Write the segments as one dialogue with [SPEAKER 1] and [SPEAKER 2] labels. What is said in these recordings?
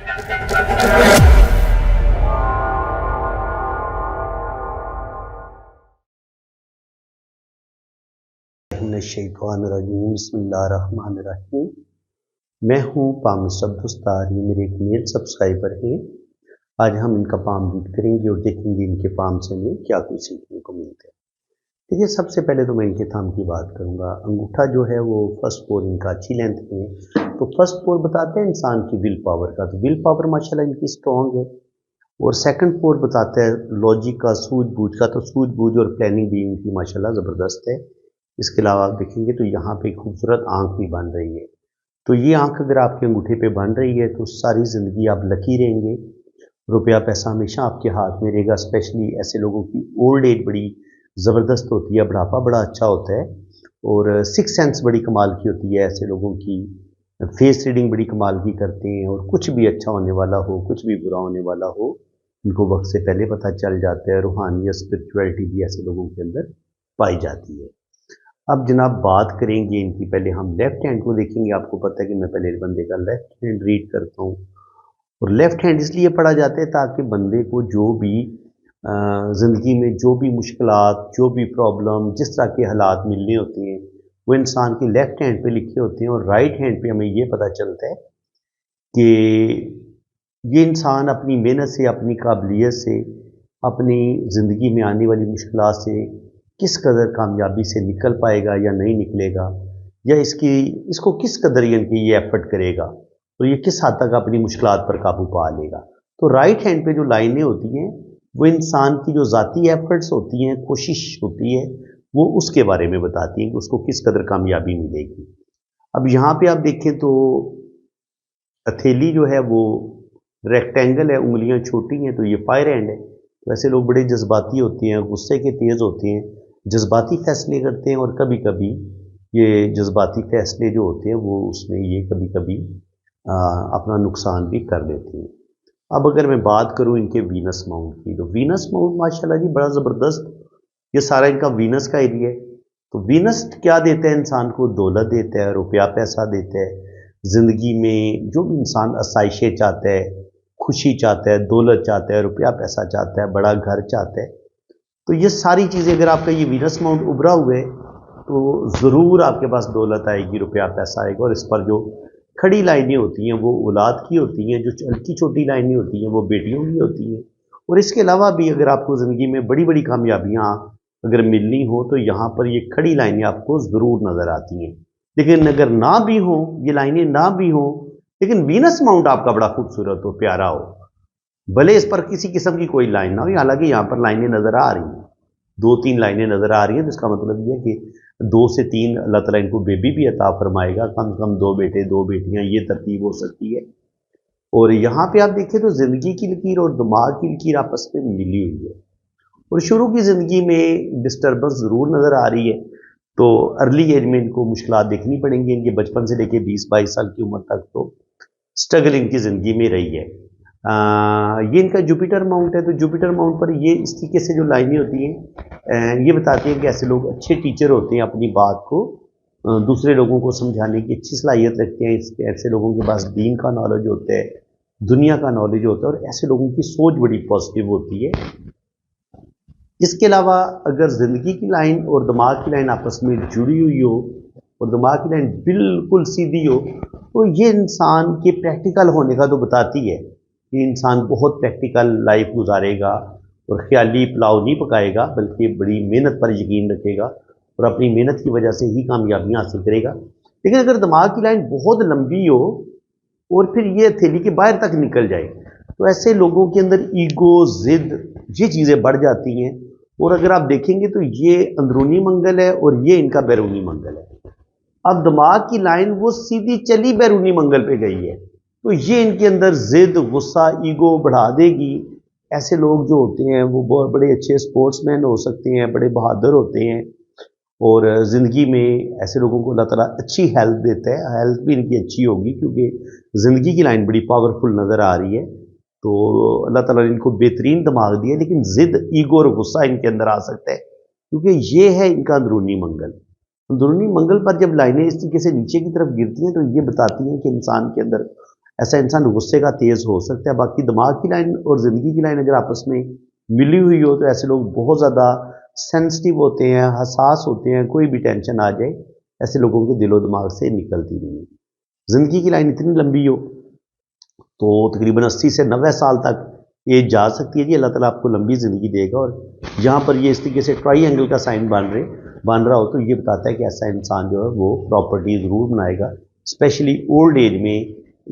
[SPEAKER 1] बिस्मिल्लाहिर्रहमानिर्रहीम। मैं हूँ पाम सब्दुस्तार, ये मेरे एक मेल सब्सक्राइबर हैं। आज हम इनका पाम रीड करेंगे और देखेंगे इनके पाम से हमें क्या कुछ सीखने को मिलता है। देखिए, सबसे पहले तो मैं इनके थंब की बात करूँगा। अंगूठा जो है वो फर्स्ट पोर इनका अच्छी लेंथ में है, तो फर्स्ट पोर बताते हैं इंसान की विल पावर का, तो विल पावर माशाल्लाह इनकी स्ट्रॉन्ग है। और सेकंड पोर बताता है लॉजिक का, सूझबूझ का, तो सूझबूझ और प्लानिंग भी इनकी माशाल्लाह ज़बरदस्त है। इसके अलावा आप देखेंगे तो यहाँ पे खूबसूरत आंख भी बन रही है। तो ये आंख अगर आपके अंगूठे पे बन रही है तो सारी ज़िंदगी आप लकी रहेंगे, रुपया पैसा हमेशा आपके हाथ में रहेगा। स्पेशली ऐसे लोगों की ओल्ड एज बड़ी ज़बरदस्त होती है, बुढ़ापा बड़ा अच्छा होता है, और सिक्स सेंस बड़ी कमाल की होती है। ऐसे लोगों की फेस रीडिंग बड़ी कमाल की करते हैं, और कुछ भी अच्छा होने वाला हो, कुछ भी बुरा होने वाला हो, इनको वक्त से पहले पता चल जाता है। रूहानियत, स्पिरिचुअलिटी भी ऐसे लोगों के अंदर पाई जाती है। अब जनाब बात करेंगे इनकी, पहले हम लेफ्ट हैंड को देखेंगे। आपको पता है कि मैं पहले बंदे का लेफ्ट हैंड रीड करता हूँ, और लेफ्ट हैंड इसलिए पढ़ा जाता है ताकि बंदे को जो भी ज़िंदगी में जो भी मुश्किलात, जो भी प्रॉब्लम, जिस तरह के हालात मिलने होते हैं, वो इंसान के लेफ्ट हैंड पे लिखे होते हैं। और राइट हैंड पे हमें ये पता चलता है कि ये इंसान अपनी मेहनत से, अपनी काबिलियत से, अपनी ज़िंदगी में आने वाली मुश्किलात से किस कदर कामयाबी से निकल पाएगा या नहीं निकलेगा, या इसको किस कदर यानी ये एफर्ट करेगा, तो ये किस हद तक अपनी मुश्किलात पर काबू पा लेगा। तो राइट हैंड पे जो लाइनें होती हैं वो इंसान की जो ज़ाती एफर्ट्स होती हैं, कोशिश होती है, वो उसके बारे में बताती हैं कि उसको किस कदर कामयाबी मिलेगी। अब यहाँ पे आप देखें तो हथेली जो है वो रेक्टेंगल है, उंगलियाँ छोटी हैं, तो ये फायर हैंड है। तो ऐसे लोग बड़े जज्बाती होते हैं, गुस्से के तेज़ होते हैं, जज्बाती फैसले करते हैं, और कभी कभी ये जज्बाती फैसले जो होते हैं वो उसमें ये कभी कभी अपना नुकसान भी कर देते हैं। अब अगर मैं बात करूं इनके वीनस माउंट की, तो वीनस माउंट माशाल्लाह जी बड़ा ज़बरदस्त, ये सारा इनका वीनस का एरिया है। तो वीनस क्या देता है इंसान को? दौलत देता है, रुपया पैसा देता है। ज़िंदगी में जो भी इंसान आसाइशें चाहता है, खुशी चाहता है, दौलत चाहता है, रुपया पैसा चाहता है, बड़ा घर चाहता है, तो ये सारी चीज़ें अगर आपका ये वीनस माउंट उभरा हुआ है तो ज़रूर आपके पास दौलत आएगी, रुपया पैसा आएगा। और इस पर जो खड़ी लाइनें होती हैं वो औलाद की होती हैं, जो हल्की छोटी लाइनें होती हैं वो बेटियों की होती हैं। और इसके अलावा भी अगर आपको ज़िंदगी में बड़ी बड़ी कामयाबियाँ अगर मिलनी हो तो यहाँ पर ये खड़ी लाइनें आपको ज़रूर नज़र आती हैं। लेकिन अगर ना भी हो, ये लाइनें ना भी हो, लेकिन वीनस माउंट आपका बड़ा खूबसूरत हो, प्यारा हो, भले इस पर किसी किस्म की कोई लाइन ना हो, हालांकि यहाँ पर लाइनें नज़र आ रही हैं, 2-3 लाइनें नज़र आ रही हैं, तो इसका मतलब ये है कि 2 से 3 अल्लाह ताला इनको बेबी भी अता फरमाएगा, कम से कम 2 बेटे 2 बेटियां, ये तरतीब हो सकती है। और यहाँ पे आप देखें तो ज़िंदगी की लकीर और दिमाग की लकीर आपस में मिली हुई है, और शुरू की ज़िंदगी में डिस्टर्बेंस ज़रूर नज़र आ रही है। तो अर्ली एज में इनको मुश्किलात देखनी पड़ेंगी। इनके बचपन से लेकर 20-22 साल की उम्र तक तो स्ट्रगल इनकी ज़िंदगी में रही है। ये इनका जुपिटर माउंट है, तो जुपिटर माउंट पर ये इस तरीके से जो लाइनें होती हैं ये बताती हैं कि ऐसे लोग अच्छे टीचर होते हैं, अपनी बात को दूसरे लोगों को समझाने की अच्छी सलाहियत रखते हैं। ऐसे लोगों के पास दीन का नॉलेज होता है, दुनिया का नॉलेज होता है, और ऐसे लोगों की सोच बड़ी पॉजिटिव होती है। इसके अलावा अगर ज़िंदगी की लाइन और दिमाग की लाइन आपस में जुड़ी हुई हो, और दिमाग की लाइन बिल्कुल सीधी हो, तो ये इंसान के प्रैक्टिकल होने का तो बताती है कि इंसान बहुत प्रैक्टिकल लाइफ गुजारेगा, और ख्याली पुलाव नहीं पकाएगा, बल्कि बड़ी मेहनत पर यकीन रखेगा, और अपनी मेहनत की वजह से ही कामयाबियाँ हासिल करेगा। लेकिन अगर दिमाग की लाइन बहुत लंबी हो और फिर ये हथेली के बाहर तक निकल जाए, तो ऐसे लोगों के अंदर ईगो, ज़िद, ये चीज़ें बढ़ जाती हैं। और अगर आप देखेंगे तो ये अंदरूनी मंगल है और ये इनका बैरूनी मंगल है। अब दिमाग की लाइन वो सीधी चली बैरूनी मंगल पे गई है, तो ये इनके अंदर जिद, गुस्सा, ईगो बढ़ा देगी। ऐसे लोग जो होते हैं वो बहुत बड़े अच्छे स्पोर्ट्समैन हो सकते हैं, बड़े बहादुर होते हैं, और ज़िंदगी में ऐसे लोगों को अल्लाह ताला अच्छी हेल्थ देता है। हेल्थ भी इनकी अच्छी होगी क्योंकि ज़िंदगी की लाइन बड़ी पावरफुल नज़र आ रही है। तो अल्लाह ताला ने इनको बेहतरीन दिमाग दिया, लेकिन ज़िद, ईगो और गुस्सा इनके अंदर आ सकता है, क्योंकि ये है इनका अंदरूनी मंगल। अंदरूनी मंगल पर जब लाइनें इस तरीके से नीचे की तरफ गिरती हैं तो ये बताती हैं कि इंसान के अंदर ऐसा इंसान गुस्से का तेज़ हो सकता है। बाकी दिमाग की लाइन और ज़िंदगी की लाइन अगर आपस में मिली हुई हो तो ऐसे लोग बहुत ज़्यादा सेंसिटिव होते हैं, हसास होते हैं। कोई भी टेंशन आ जाए ऐसे लोगों के दिलो दिमाग से निकलती नहीं है। ज़िंदगी की लाइन इतनी लंबी हो तो तकरीबन 80 से 90 साल तक एज जा सकती है जी। अल्लाह ताला आपको लंबी ज़िंदगी देगा। और जहाँ पर ये इस तरीके से ट्राइंगल का साइन बन रहा हो तो ये बताता है कि ऐसा इंसान जो है वो प्रॉपर्टी ज़रूर बनाएगा। स्पेशली ओल्ड एज में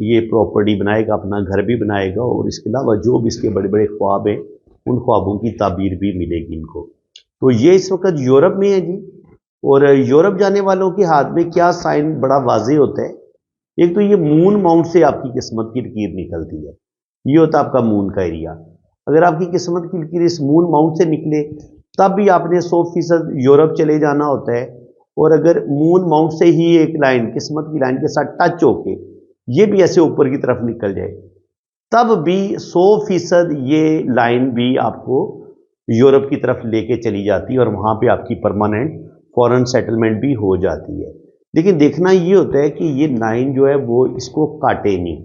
[SPEAKER 1] ये प्रॉपर्टी बनाएगा, अपना घर भी बनाएगा और इसके अलावा जो भी इसके बड़े बड़े ख्वाब हैं उन ख्वाबों की ताबीर भी मिलेगी इनको। तो ये इस वक्त यूरोप में है जी। और यूरोप जाने वालों के हाथ में क्या साइन बड़ा वाज़ेह होता है। एक तो ये मून माउंट से आपकी किस्मत की लकीर निकलती है। ये होता है आपका मून का एरिया। अगर आपकी किस्मत की लकीर इस मून माउंट से निकले तब भी आपने 100% यूरोप चले जाना होता है। और अगर मून माउंट से ही एक लाइन किस्मत की लाइन के साथ टच होके ये भी ऐसे ऊपर की तरफ निकल जाए तब भी 100% ये लाइन भी आपको यूरोप की तरफ लेके चली जाती है और वहाँ पे आपकी परमानेंट फॉरेन सेटलमेंट भी हो जाती है। लेकिन देखना ये होता है कि ये लाइन जो है वो इसको काटे नहीं।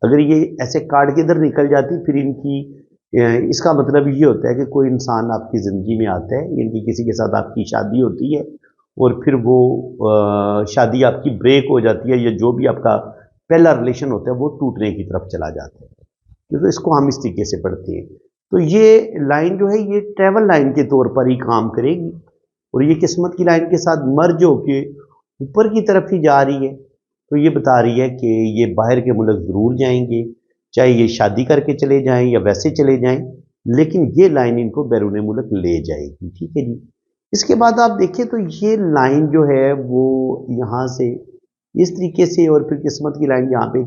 [SPEAKER 1] अगर ये ऐसे काट के इधर निकल जाती फिर इनकी इसका मतलब ये होता है कि कोई इंसान आपकी ज़िंदगी में आता है, इनकी किसी के साथ आपकी शादी होती है और फिर वो शादी आपकी ब्रेक हो जाती है या जो भी आपका पहला रिलेशन होता है वो टूटने की तरफ चला जाता है। क्योंकि इसको हम इस तरीके से पढ़ते हैं। तो ये लाइन जो है ये ट्रैवल लाइन के तौर पर ही काम करेगी और ये किस्मत की लाइन के साथ मर्ज होके ऊपर की तरफ ही जा रही है। तो ये बता रही है कि ये बाहर के मुल्क ज़रूर जाएंगे, चाहे ये शादी करके चले जाएं या वैसे चले जाएं, लेकिन ये लाइन इनको बैरून मुल्क ले जाएगी। ठीक है जी। इसके बाद आप देखिए तो ये लाइन जो है वो यहाँ से इस तरीके से और फिर किस्मत की लाइन यहाँ पे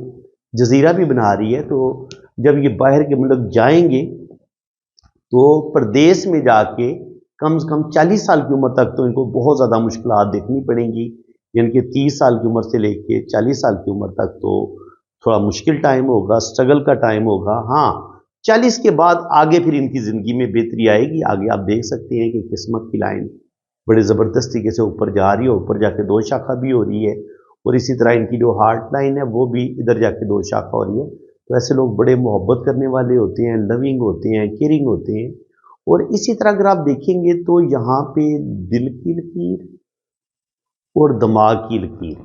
[SPEAKER 1] जजीरा भी बना रही है। तो जब ये बाहर के मुल्क जाएंगे तो प्रदेश में जाके कम से कम 40 साल की उम्र तक तो इनको बहुत ज़्यादा मुश्किलात देखनी पड़ेंगी। यानी कि 30 साल की उम्र से लेके 40 साल की उम्र तक तो थोड़ा मुश्किल टाइम होगा, स्ट्रगल का टाइम होगा। हाँ, 40 के बाद आगे फिर इनकी ज़िंदगी में बेहतरी आएगी। आगे आप देख सकते हैं कि किस्मत की लाइन बड़े ज़बरदस्त तरीके से ऊपर जा रही है, ऊपर जाके 2 शाखा भी हो रही है और इसी तरह इनकी जो हार्ट लाइन है वो भी इधर जाके 2 शाखा हो रही है। तो ऐसे लोग बड़े मोहब्बत करने वाले होते हैं, लविंग होते हैं, केयरिंग होते हैं। और इसी तरह अगर आप देखेंगे तो यहाँ पे दिल की लकीर और दिमाग की लकीर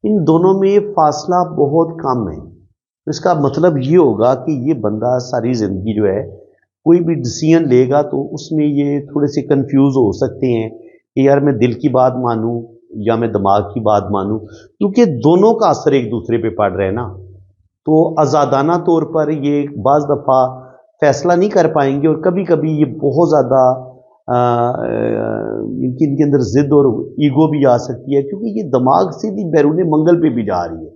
[SPEAKER 1] इन दोनों में फासला बहुत कम है। तो इसका मतलब ये होगा कि ये बंदा सारी ज़िंदगी जो है कोई भी डिसीजन लेगा तो उसमें ये थोड़े से कंफ्यूज हो सकते हैं कि यार मैं दिल की बात मानूं या मैं दिमाग की बात मानूं, क्योंकि दोनों का असर एक दूसरे पे पड़ रहा है ना। तो आज़ादाना तौर पर ये बाज़ दफ़ा फैसला नहीं कर पाएंगे और कभी कभी ये बहुत ज़्यादा इनके अंदर ज़िद और ईगो भी आ सकती है, क्योंकि ये दिमाग सीधी बैरून मंगल पे भी जा रही है।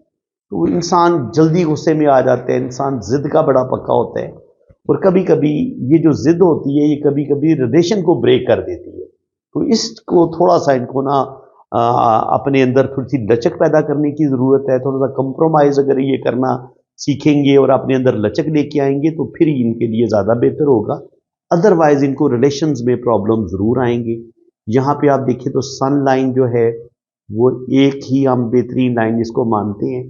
[SPEAKER 1] तो इंसान जल्दी गुस्से में आ जाते हैं, इंसान ज़िद का बड़ा पक्का होता है और कभी कभी ये जो ज़िद होती है ये कभी कभी रिलेशन को ब्रेक कर देती है। तो इसको थोड़ा सा इनको ना अपने अंदर थोड़ी सी लचक पैदा करने की ज़रूरत है। थोड़ा सा कंप्रोमाइज़ अगर ये करना सीखेंगे और अपने अंदर लचक लेके आएंगे तो फिर इनके लिए ज़्यादा बेहतर होगा। अदरवाइज इनको रिलेशंस में प्रॉब्लम ज़रूर आएंगे। यहाँ पे आप देखिए तो सन लाइन जो है वो एक ही हम बेहतरीन लाइन इसको मानते हैं,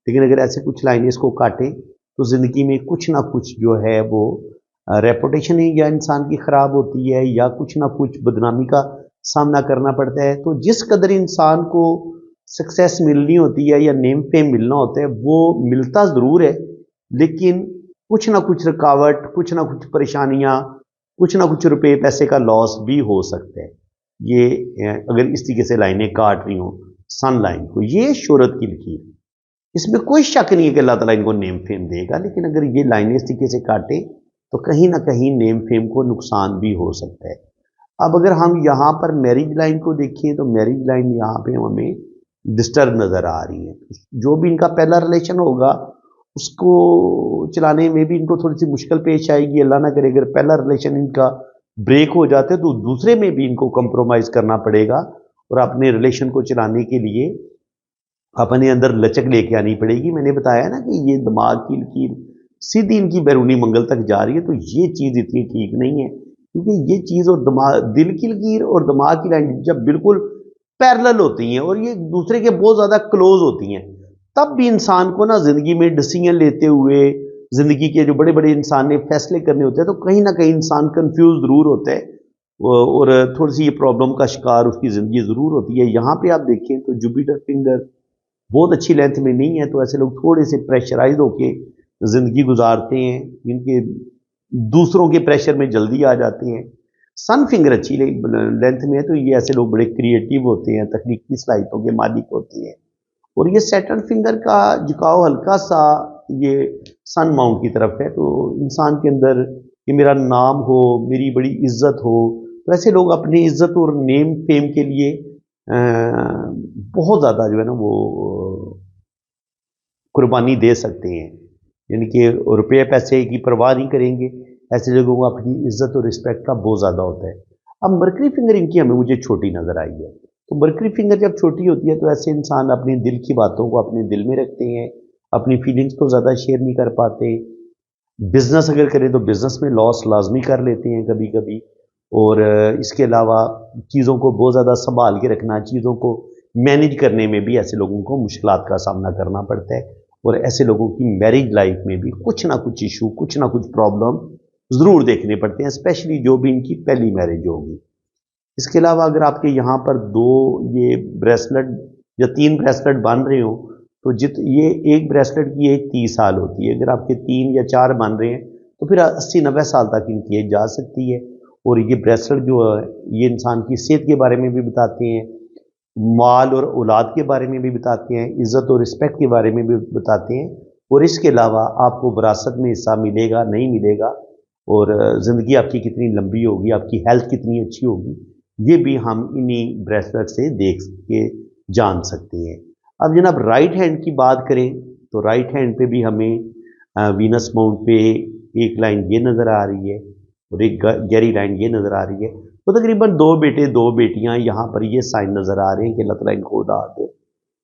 [SPEAKER 1] लेकिन अगर ऐसे कुछ लाइन इसको काटें तो ज़िंदगी में कुछ ना कुछ जो है वो रेपुटेशन ही या इंसान की ख़राब होती है या कुछ ना कुछ बदनामी का सामना करना पड़ता है। तो जिस कदर इंसान को सक्सेस मिलनी होती है या नेम फेम मिलना होता है वो मिलता ज़रूर है, लेकिन कुछ ना कुछ रुकावट, कुछ ना कुछ परेशानियाँ, कुछ ना कुछ रुपए पैसे का लॉस भी हो सकता है। ये अगर इस तरीके से लाइनें काट रही हों सन लाइन को, ये शोहरत की लकीर, इसमें कोई शक नहीं है कि अल्लाह ताला इनको नेम फेम देगा। लेकिन अगर ये लाइनें इस तरीके से काटे तो कहीं ना कहीं नेम फेम को नुकसान भी हो सकता है। अब अगर हम यहाँ पर मैरिज लाइन को देखें तो मैरिज लाइन यहाँ पे हमें डिस्टर्ब नज़र आ रही है। जो भी इनका पहला रिलेशन होगा उसको चलाने में भी इनको थोड़ी सी मुश्किल पेश आएगी। अल्लाह ना करे अगर पहला रिलेशन इनका ब्रेक हो जाते तो दूसरे में भी इनको कंप्रोमाइज़ करना पड़ेगा और अपने रिलेशन को चलाने के लिए अपने अंदर लचक लेके आनी पड़ेगी। मैंने बताया ना कि ये दिमाग की लकीर सीधी इनकी बैरूनी मंगल तक जा रही है, तो ये चीज़ इतनी ठीक नहीं है, क्योंकि ये चीज़ और दिमाग दिल की लकीर और दिमाग की लाइन जब बिल्कुल पैरेलल होती हैं और ये दूसरे के बहुत ज़्यादा क्लोज होती हैं तब भी इंसान को ना ज़िंदगी में डिसीजन लेते हुए, ज़िंदगी के जो बड़े बड़े इंसान ने फैसले करने होते हैं, तो कहीं ना कहीं इंसान कंफ्यूज ज़रूर होता है और थोड़ी सी ये प्रॉब्लम का शिकार उसकी ज़िंदगी ज़रूर होती है। यहाँ पे आप देखें तो जुपिटर फिंगर बहुत अच्छी लेंथ में नहीं है, तो ऐसे लोग थोड़े से प्रेशराइज होके ज़िंदगी गुजारते हैं, इनके दूसरों के प्रेशर में जल्दी आ जाते हैं। सन फिंगर अच्छी लेंथ में है, तो ये ऐसे लोग बड़े क्रिएटिव होते हैं, तकनीकी सलाहियतों के मालिक होते हैं। और ये सैटर्न फिंगर का झुकाव हल्का सा ये सन माउंट की तरफ है, तो इंसान के अंदर कि मेरा नाम हो, मेरी बड़ी इज्जत हो, तो ऐसे लोग अपनी इज्जत और नेम फेम के लिए बहुत ज़्यादा जो है ना वो कुर्बानी दे सकते हैं, यानी कि रुपये पैसे की परवाह नहीं करेंगे। ऐसे लोगों को अपनी इज्जत और रिस्पेक्ट का बहुत ज़्यादा होता है। अब मरकरी फिंगर इनकी हमें मुझे छोटी नज़र आई है, तो मरकरी फिंगर जब छोटी होती है तो ऐसे इंसान अपने दिल की बातों को अपने दिल में रखते हैं, अपनी फीलिंग्स को ज़्यादा शेयर नहीं कर पाते। बिजनेस अगर करें तो बिजनेस में लॉस लाजमी कर लेते हैं कभी कभी, और इसके अलावा चीज़ों को बहुत ज़्यादा संभाल के रखना, चीज़ों को मैनेज करने में भी ऐसे लोगों को मुश्किलात का सामना करना पड़ता है। और ऐसे लोगों की मैरिज लाइफ में भी कुछ ना कुछ इशू, कुछ ना कुछ प्रॉब्लम ज़रूर देखने पड़ते हैं, स्पेशली जो भी इनकी पहली मैरिज होगी। इसके अलावा अगर आपके यहाँ पर दो ये ब्रेसलेट या तीन ब्रेसलेट बन रहे हो, तो ये एक ब्रेसलेट की एज 30 साल होती है। अगर आपके 3 या 4 बन रहे हैं तो फिर 80-90 साल तक इनकी एज जा सकती है। और ये ब्रेसलेट जो है ये इंसान की सेहत के बारे में भी बताते हैं, माल और औलाद के बारे में भी बताते हैं, इज़्ज़त और रिस्पेक्ट के बारे में भी बताते हैं। और इसके अलावा आपको विरासत में हिस्सा मिलेगा नहीं मिलेगा, और ज़िंदगी आपकी कितनी लंबी होगी, आपकी हेल्थ कितनी अच्छी होगी, ये भी हम इन्हीं ब्रेसलेट से देख के जान सकते हैं। अब जनाब राइट हैंड की बात करें तो राइट हैंड पे भी हमें वीनस माउंट पे एक लाइन ये नज़र आ रही है और एक गहरी लाइन ये नज़र आ रही है। तो तकरीबन 2 बेटे 2 बेटियां यहाँ पर ये साइन नज़र आ रहे हैं कि अल्लाह ताला इनको औलाद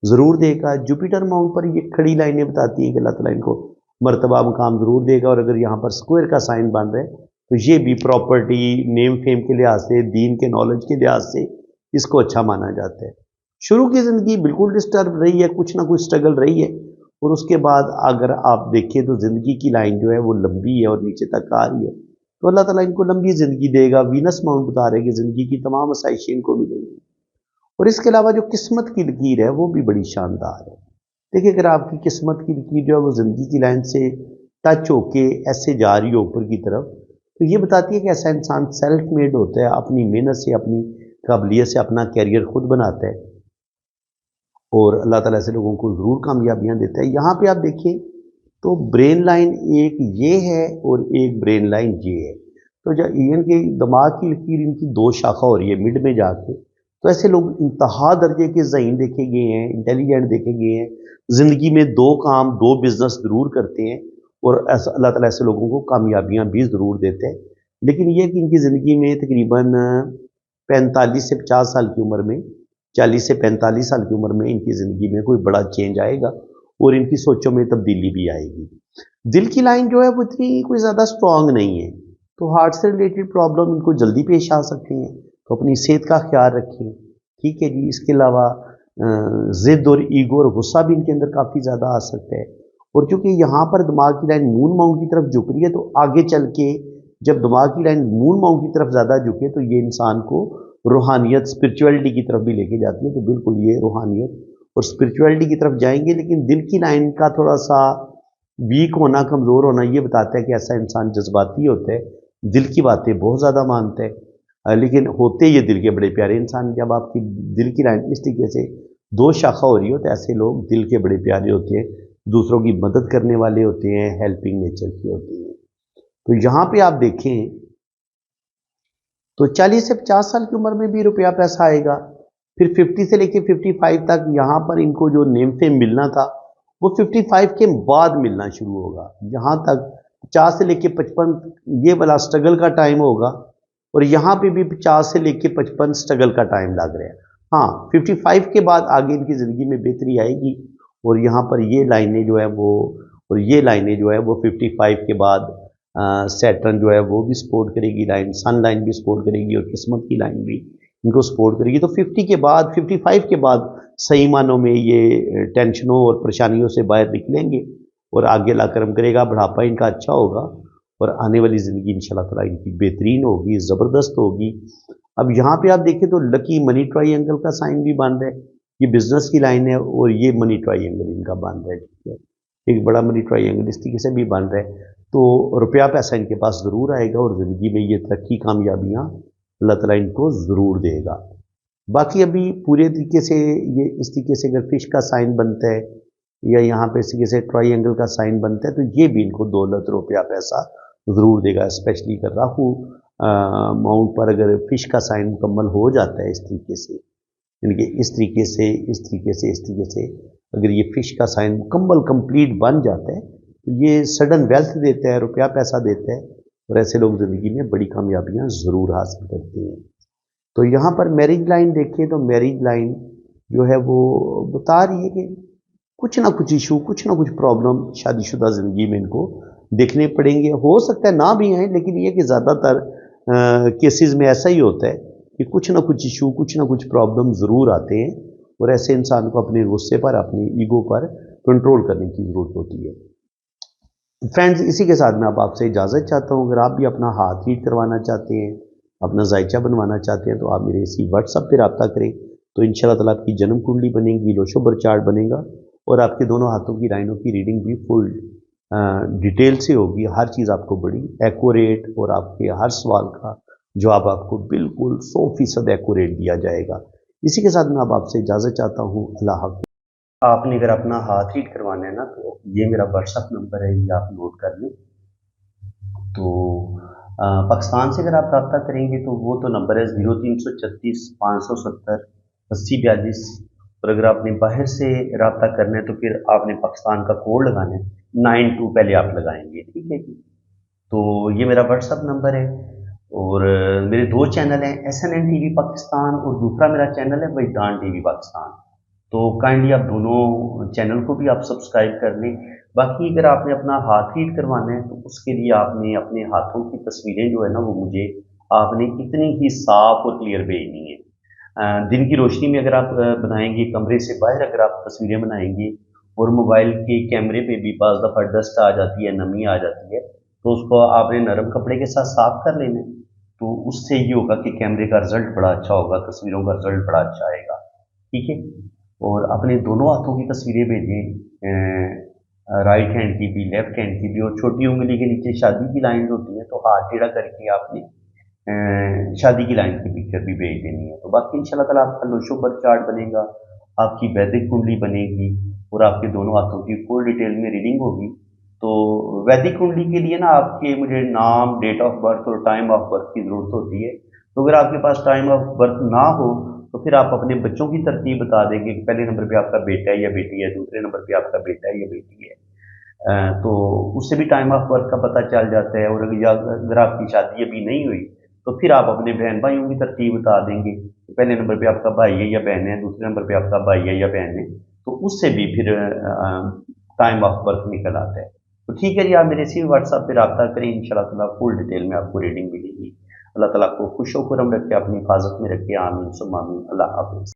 [SPEAKER 1] ज़रूर देगा। जुपिटर माउंट पर ये खड़ी लाइनें बताती हैं कि अल्लाह ताला इनको मर्तबा मुकाम ज़रूर देगा। और अगर यहाँ पर स्क्वायर का साइन बन रहा है तो ये भी प्रॉपर्टी, नेम फेम के लिहाज से, दीन के नॉलेज के लिहाज से इसको अच्छा माना जाता है। शुरू की ज़िंदगी बिल्कुल डिस्टर्ब रही है, कुछ ना कुछ स्ट्रगल रही है, और उसके बाद अगर आप देखें तो ज़िंदगी की लाइन जो है वो लंबी है और नीचे तक आ रही है, तो अल्लाह ताला इनको लंबी ज़िंदगी देगा। वीनस माउंट बता रहे कि ज़िंदगी की तमाम आसाइशें इनको मिलेंगी। और इसके अलावा जो किस्मत की लकीर है वो भी बड़ी शानदार है। देखिए, अगर आपकी किस्मत की लकीर जो है वो ज़िंदगी की लाइन से टच होके ऐसे जा रही है ऊपर की तरफ, तो ये बताती है कि ऐसा इंसान सेल्फ मेड होता है, अपनी मेहनत से, अपनी काबिलियत से अपना कैरियर खुद बनाता है, और अल्लाह ताला ऐसे लोगों को ज़रूर कामयाबियाँ देता है। यहाँ पे आप देखें तो ब्रेन लाइन एक ये है और एक ब्रेन लाइन ये है, तो जब इवन के दिमाग की लकीर इनकी 2 शाखा हो रही है मिड में जाके, तो ऐसे लोग इंतहा दर्जे के ज़हीन देखे गए हैं, इंटेलिजेंट देखे गए हैं, ज़िंदगी में 2 काम 2 बिजनेस ज़रूर करते हैं, और ऐसा अल्लाह ताला ऐसे लोगों को कामयाबियाँ भी ज़रूर देते हैं। लेकिन ये कि इनकी ज़िंदगी में तकरीबन 45 से 50 साल की उम्र में, 40 से 45 साल की उम्र में इनकी ज़िंदगी में कोई बड़ा चेंज आएगा और इनकी सोचों में तब्दीली भी आएगी। दिल की लाइन जो है वो इतनी कोई ज़्यादा स्ट्रॉन्ग नहीं है, तो हार्ट से रिलेटेड प्रॉब्लम इनको जल्दी पेश आ सकती हैं, तो अपनी सेहत का ख्याल रखें। ठीक है जी। इसके अलावा ज़िद और ईगो और गुस्सा भी इनके अंदर काफ़ी ज़्यादा आ सकता है। और चूँकि यहाँ पर दिमाग की लाइन मून माउंट की तरफ झुक रही है, तो आगे चल के जब दिमाग की लाइन मून माउंट की तरफ ज़्यादा झुके तो ये इंसान को रूहानियत, स्पिरिचुअलिटी की तरफ भी लेके जाती है। तो बिल्कुल ये रूहानियत और स्पिरिचुअलिटी की तरफ जाएंगे, लेकिन दिल की लाइन का थोड़ा सा वीक होना, कमज़ोर होना ये बताता है कि ऐसा इंसान जज्बाती होता है, दिल की बातें बहुत ज़्यादा मानता है, लेकिन होते ये दिल के बड़े प्यारे इंसान। जब आपकी दिल की लाइन इस तरीके से 2 शाखा हो रही हो तो ऐसे लोग दिल के बड़े प्यारे होते हैं, दूसरों की मदद करने वाले होते हैं, हेल्पिंग नेचर के होते हैं। तो यहाँ पे आप देखें तो 40 से 50 साल की उम्र में भी रुपया पैसा आएगा। फिर 50 से लेके 55 तक यहाँ पर इनको जो नेम फेम मिलना था वो 55 के बाद मिलना शुरू होगा। यहाँ तक 50 से लेके 55 ये वाला स्ट्रगल का टाइम होगा, और यहाँ पे भी 50 से लेके 55 स्ट्रगल का टाइम लग रहा है। हाँ, 55 के बाद आगे इनकी ज़िंदगी में बेहतरी आएगी, और यहाँ पर ये लाइनें जो है वो, और ये लाइनें जो है वो 55 के बाद सैटर्न जो है वो भी सपोर्ट करेगी, लाइन सन लाइन भी सपोर्ट करेगी और किस्मत की लाइन भी इनको सपोर्ट करेगी, तो 50 के बाद 55 के बाद सही मानों में ये टेंशनों और परेशानियों से बाहर निकलेंगे और आगे अल्लाह करम करेगा, बुढ़ापा इनका अच्छा होगा और आने वाली ज़िंदगी इंशाल्लाह ताला इनकी बेहतरीन होगी, ज़बरदस्त होगी। अब यहाँ पे आप देखें तो लकी मनी ट्रायंगल का साइन भी बन रहा है, ये बिजनेस की लाइन है और ये मनी ट्रायंगल इनका बन रहा है, ठीक है, एक बड़ा मनी ट्रायंगल इस तरीके से भी बन रहा है। तो रुपया पैसा इनके पास ज़रूर आएगा और ज़िंदगी में ये तरक्की कामयाबियाँ अल्लाह ताला इनको ज़रूर देगा। बाकी अभी पूरे तरीके से ये इस तरीके से अगर फिश का साइन बनता है या यहाँ पे इस तरीके से ट्रायंगल का साइन बनता है तो ये भी इनको दौलत रुपया पैसा ज़रूर देगा। स्पेशली अगर राहु माउंट पर अगर फिश का साइन मुकम्मल हो जाता है इस तरीके से, यानी कि इस तरीके से इस तरीके से इस तरीके से अगर ये फिश का साइन मुकम्मल कंप्लीट बन जाता है तो ये सडन वेल्थ देता है, रुपया पैसा देता है और ऐसे लोग ज़िंदगी में बड़ी कामयाबियाँ ज़रूर हासिल करते हैं। तो यहाँ पर मैरिज लाइन देखें तो मैरिज लाइन जो है वो बता रही है कि कुछ ना कुछ इशू, कुछ ना कुछ प्रॉब्लम शादीशुदा ज़िंदगी में इनको देखने पड़ेंगे। हो सकता है ना भी आए, लेकिन ये कि ज़्यादातर केसेस में ऐसा ही होता है कि कुछ ना कुछ इशू, कुछ ना कुछ प्रॉब्लम ज़रूर आते हैं और ऐसे इंसान को अपने गुस्से पर, अपनी ईगो पर कंट्रोल करने की ज़रूरत होती है। फ्रेंड्स, इसी के साथ मैं अब आपसे इजाज़त चाहता हूँ। अगर आप भी अपना हाथ रीड करवाना चाहते हैं, अपना जायचा बनवाना चाहते हैं तो आप मेरे इसी व्हाट्सएप पे रब्ता करें, तो इंशाल्लाह ताला आपकी जन्म कुंडली बनेगी, लोशो बर चार्ट बनेगा और आपके दोनों हाथों की लाइनों की रीडिंग भी फुल डिटेल से होगी। हर चीज़ आपको बड़ी एक्यूरेट और आपके हर सवाल का जवाब आपको बिल्कुल 100% एक्यूरेट दिया जाएगा। इसी के साथ मैं अब आपसे इजाज़त चाहता हूँ। अल्लाह हाफ़िज़। आपने अगर अपना हाथ रीड करवाना है ना तो ये मेरा व्हाट्सएप नंबर है, ये आप नोट कर लें। तो पाकिस्तान से अगर आप रब्ता करेंगे तो वो तो नंबर है 0336 570 80 42 और अगर आपने बाहर से रब्ता करना है तो फिर आपने पाकिस्तान का कोड लगाना है, 92 पहले आप लगाएंगे, ठीक है जी। तो ये मेरा व्हाट्सएप नंबर है और मेरे दो चैनल हैं, SNN TV पाकिस्तान और दूसरा मेरा चैनल है वजदान TV पाकिस्तान। तो काइंडली आप दोनों चैनल को भी आप सब्सक्राइब कर लें। बाकी अगर आपने अपना हाथ रीड करवाना है तो उसके लिए आपने अपने हाथों की तस्वीरें जो है ना वो मुझे आपने इतनी ही साफ और क्लियर भेजनी है। दिन की रोशनी में अगर आप बनाएंगे, कमरे से बाहर अगर आप तस्वीरें बनाएंगे और मोबाइल के कैमरे पे भी बाज़ दफ़ा डस्ट आ जाती है, नमी आ जाती है, तो उसको आपने नरम कपड़े के साथ साफ कर लेना है। तो उससे ये होगा कि कैमरे का रिजल्ट बड़ा अच्छा होगा, तस्वीरों का रिजल्ट बड़ा अच्छा आएगा, ठीक है। और अपने दोनों हाथों की तस्वीरें भेजें, राइट हैंड की भी, लेफ्ट हैंड की भी, और छोटी उंगली के नीचे शादी की लाइन होती है तो हाथ टेढ़ा करके आपने शादी की लाइन की पिक्चर भी भेज देनी है। तो बाकी इंशाल्लाह ताला आपका लोशो पर चार्ट बनेगा, आपकी वैदिक कुंडली बनेगी और आपके दोनों हाथों की फुल डिटेल में रीडिंग होगी। तो वैदिक कुंडली के लिए ना आपके मुझे नाम, डेट ऑफ बर्थ और टाइम ऑफ बर्थ की ज़रूरत होती है। तो अगर आपके पास टाइम ऑफ बर्थ ना हो तो फिर आप अपने बच्चों की तरतीब बता देंगे कि पहले नंबर पे आपका बेटा है या बेटी है, दूसरे नंबर पे आपका बेटा है या बेटी है। तो उससे भी टाइम ऑफ बर्थ का पता चल जाता है। और अगर आपकी शादी अभी नहीं हुई तो फिर आप अपने बहन भाइयों की तरतीब बता देंगे कि पहले नंबर पे आपका भाई है या बहन है, दूसरे नंबर पे आपका भाई है या बहन है, तो उससे भी फिर टाइम ऑफ बर्थ निकल आता है। तो ठीक है जी, आप मेरे इसी व्हाट्सएप पे रब्ता करें, इंशाल्लाह ताला फुल डिटेल में आपको रीडिंग मिलेगी। अल्लाह ताला आपको खुश व खुर्रम रखे, अपनी हिफाजत में रखे, आमीन सुम्मा आमीन। अल्लाह हाफ़िज़।